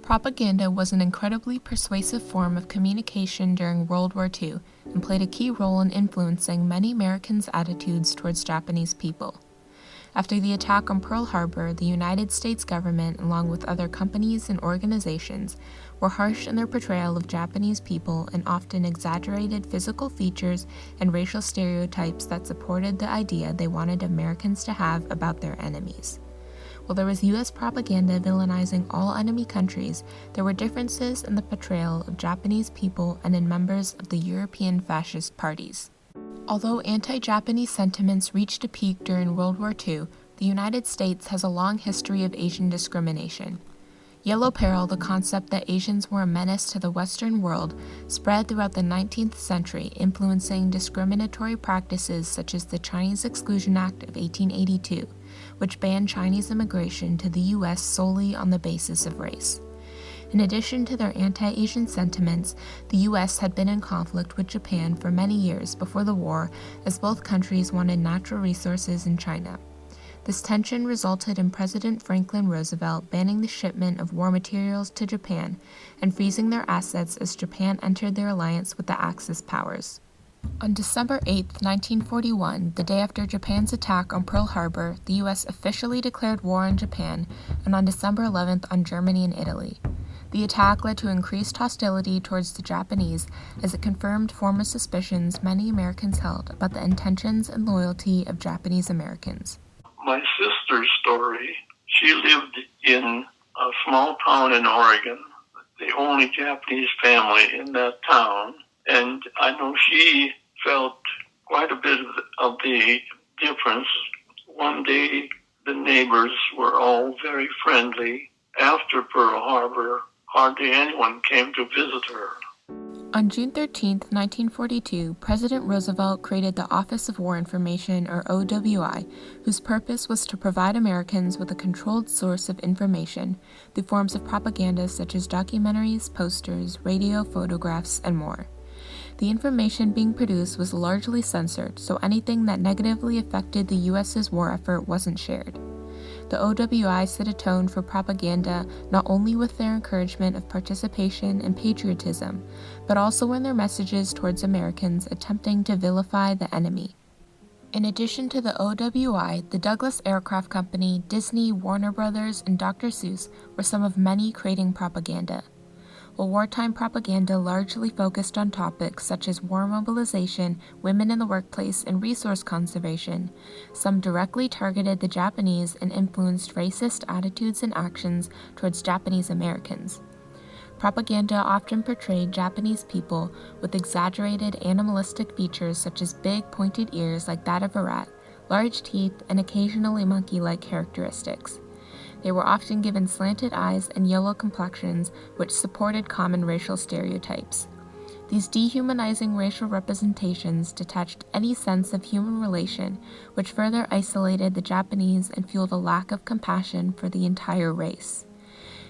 Propaganda was an incredibly persuasive form of communication during World War II and played a key role in influencing many Americans' attitudes towards Japanese people. After the attack on Pearl Harbor, the United States government, along with other companies and organizations, were harsh in their portrayal of Japanese people and often exaggerated physical features and racial stereotypes that supported the idea they wanted Americans to have about their enemies. While there was U.S. propaganda villainizing all enemy countries, there were differences in the portrayal of Japanese people and in members of the European fascist parties. Although anti-Japanese sentiments reached a peak during World War II, the United States has a long history of Asian discrimination. Yellow peril, the concept that Asians were a menace to the Western world, spread throughout the 19th century, influencing discriminatory practices such as the Chinese Exclusion Act of 1882, which banned Chinese immigration to the U.S. solely on the basis of race. In addition to their anti-Asian sentiments, the U.S. had been in conflict with Japan for many years before the war, as both countries wanted natural resources in China. This tension resulted in President Franklin Roosevelt banning the shipment of war materials to Japan and freezing their assets as Japan entered their alliance with the Axis powers. On December 8, 1941, the day after Japan's attack on Pearl Harbor, the U.S. officially declared war on Japan, and on December 11th on Germany and Italy. The attack led to increased hostility towards the Japanese as it confirmed former suspicions many Americans held about the intentions and loyalty of Japanese Americans. My sister's story, she lived in a small town in Oregon, the only Japanese family in that town, and I know she felt quite a bit of the difference. One day, the neighbors were all very friendly. After Pearl Harbor, hardly anyone came to visit her. On June 13, 1942, President Roosevelt created the Office of War Information, or OWI, whose purpose was to provide Americans with a controlled source of information through forms of propaganda such as documentaries, posters, radio, photographs, and more. The information being produced was largely censored, so anything that negatively affected the U.S.'s war effort wasn't shared. The OWI set a tone for propaganda not only with their encouragement of participation and patriotism, but also in their messages towards Americans attempting to vilify the enemy. In addition to the OWI, the Douglas Aircraft Company, Disney, Warner Brothers, and Dr. Seuss were some of many creating propaganda. While wartime propaganda largely focused on topics such as war mobilization, women in the workplace, and resource conservation, some directly targeted the Japanese and influenced racist attitudes and actions towards Japanese Americans. Propaganda often portrayed Japanese people with exaggerated animalistic features such as big, pointed ears like that of a rat, large teeth, and occasionally monkey-like characteristics. They were often given slanted eyes and yellow complexions, which supported common racial stereotypes. These dehumanizing racial representations detached any sense of human relation, which further isolated the Japanese and fueled a lack of compassion for the entire race.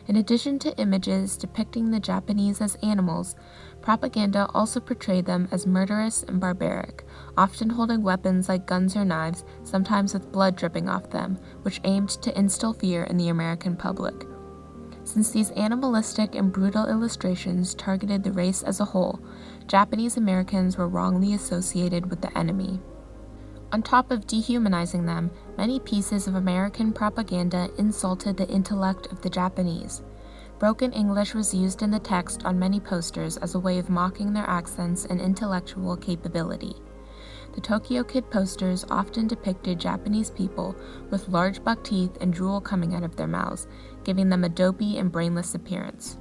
In addition to images depicting the Japanese as animals, propaganda also portrayed them as murderous and barbaric, often holding weapons like guns or knives, sometimes with blood dripping off them, which aimed to instill fear in the American public. Since these animalistic and brutal illustrations targeted the race as a whole, Japanese Americans were wrongly associated with the enemy. On top of dehumanizing them, many pieces of American propaganda insulted the intellect of the Japanese. Broken English was used in the text on many posters as a way of mocking their accents and intellectual capability. The Tokyo Kid posters often depicted Japanese people with large buck teeth and drool coming out of their mouths, giving them a dopey and brainless appearance.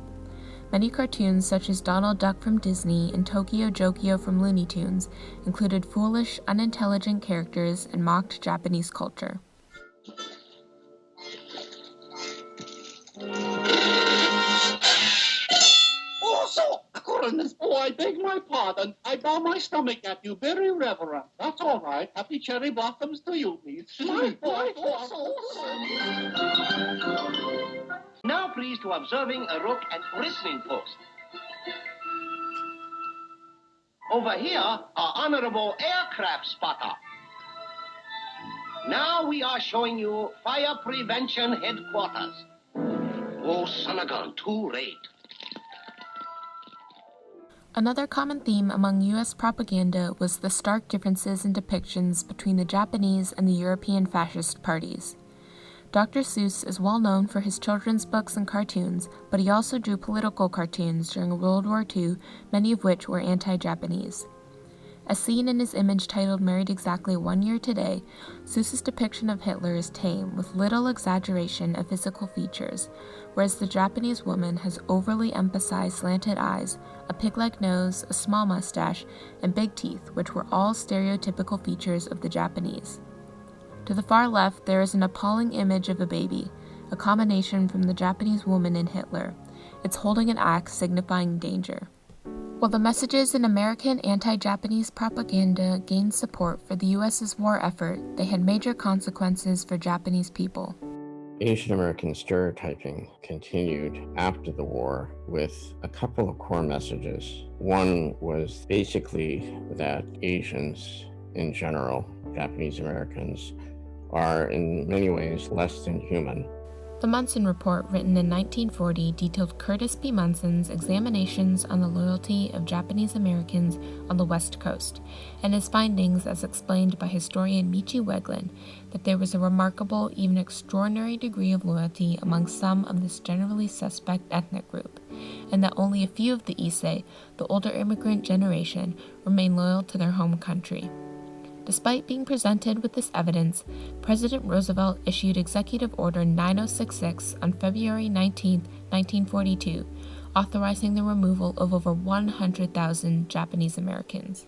Many cartoons such as Donald Duck from Disney and Tokyo Jokyo from Looney Tunes included foolish, unintelligent characters and mocked Japanese culture. Oh, I beg my pardon. I bow my stomach at you, very reverent. That's all right. Happy cherry blossoms to you, please. Now please to observing a rook at listening post. Over here, our honorable aircraft spotter. Now we are showing you fire prevention headquarters. Oh, son of a gun, too late. Another common theme among U.S. propaganda was the stark differences in depictions between the Japanese and the European fascist parties. Dr. Seuss is well known for his children's books and cartoons, but he also drew political cartoons during World War II, many of which were anti-Japanese. As seen in his image titled Married Exactly 1 Year Today, Seuss's depiction of Hitler is tame, with little exaggeration of physical features, whereas the Japanese woman has overly emphasized slanted eyes, a pig-like nose, a small mustache, and big teeth, which were all stereotypical features of the Japanese. To the far left, there is an appalling image of a baby, a combination from the Japanese woman and Hitler. It's holding an axe signifying danger. While the messages in American anti-Japanese propaganda gained support for the U.S.'s war effort, they had major consequences for Japanese people. Asian American stereotyping continued after the war with a couple of core messages. One was basically that Asians in general, Japanese Americans, are in many ways less than human. The Munson Report, written in 1940, detailed Curtis B. Munson's examinations on the loyalty of Japanese Americans on the West Coast, and his findings, as explained by historian Michi Weglin, that there was a remarkable, even extraordinary degree of loyalty among some of this generally suspect ethnic group, and that only a few of the Issei, the older immigrant generation, remained loyal to their home country. Despite being presented with this evidence, President Roosevelt issued Executive Order 9066 on February 19, 1942, authorizing the removal of over 100,000 Japanese Americans.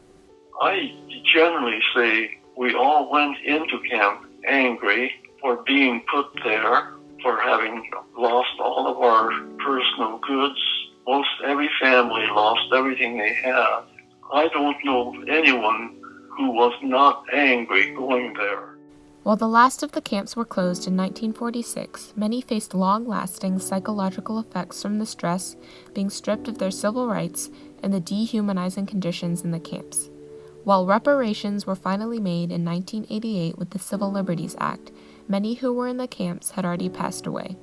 I generally say we all went into camp angry for being put there, for having lost all of our personal goods. Most every family lost everything they had. I don't know of anyone who was not angry going there. While the last of the camps were closed in 1946, many faced long-lasting psychological effects from the stress, being stripped of their civil rights, and the dehumanizing conditions in the camps. While reparations were finally made in 1988 with the Civil Liberties Act, many who were in the camps had already passed away.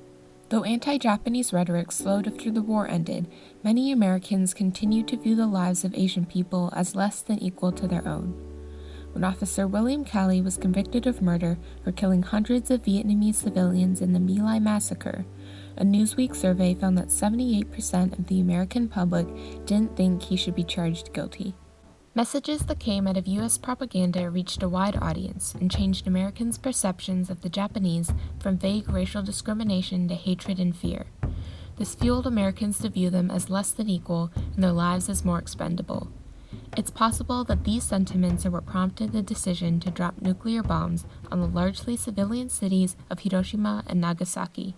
Though anti-Japanese rhetoric slowed after the war ended, many Americans continued to view the lives of Asian people as less than equal to their own. When Officer William Calley was convicted of murder for killing hundreds of Vietnamese civilians in the My Lai massacre, a Newsweek survey found that 78% of the American public didn't think he should be charged guilty. Messages that came out of U.S. propaganda reached a wide audience and changed Americans' perceptions of the Japanese from vague racial discrimination to hatred and fear. This fueled Americans to view them as less than equal and their lives as more expendable. It's possible that these sentiments are what prompted the decision to drop nuclear bombs on the largely civilian cities of Hiroshima and Nagasaki.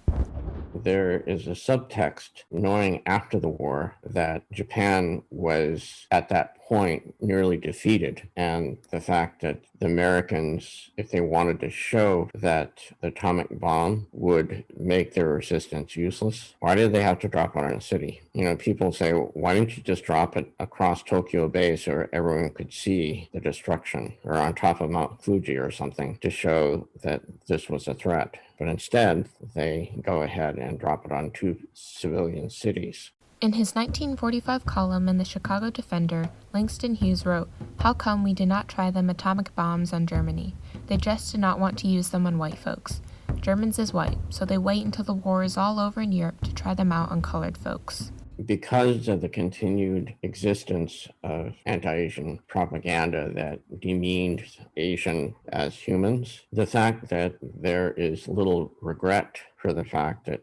There is a subtext knowing after the war that Japan was at that point nearly defeated, and the fact that the Americans, if they wanted to show that the atomic bomb would make their resistance useless, why did they have to drop it on a city? People say, why didn't you just drop it across Tokyo Bay so everyone could see the destruction, or on top of Mount Fuji or something, to show that this was a threat? But instead, they go ahead and drop it on two civilian cities. In his 1945 column in the Chicago Defender, Langston Hughes wrote, "How come we did not try them atomic bombs on Germany? They just did not want to use them on white folks. Germans is white, so they wait until the war is all over in Europe to try them out on colored folks." Because of the continued existence of anti-Asian propaganda that demeaned Asian as humans, the fact that there is little regret for the fact that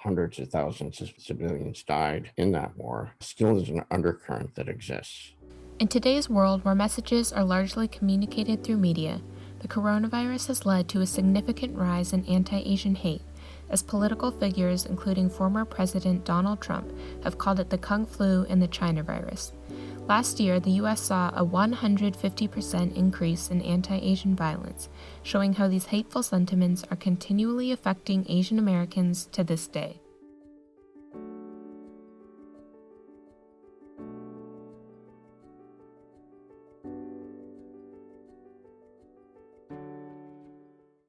hundreds of thousands of civilians died in that war still is an undercurrent that exists. In today's world, where messages are largely communicated through media, the coronavirus has led to a significant rise in anti-Asian hate, as political figures, including former President Donald Trump, have called it the Kung Flu and the China virus. Last year, the U.S. saw a 150% increase in anti-Asian violence, showing how these hateful sentiments are continually affecting Asian Americans to this day.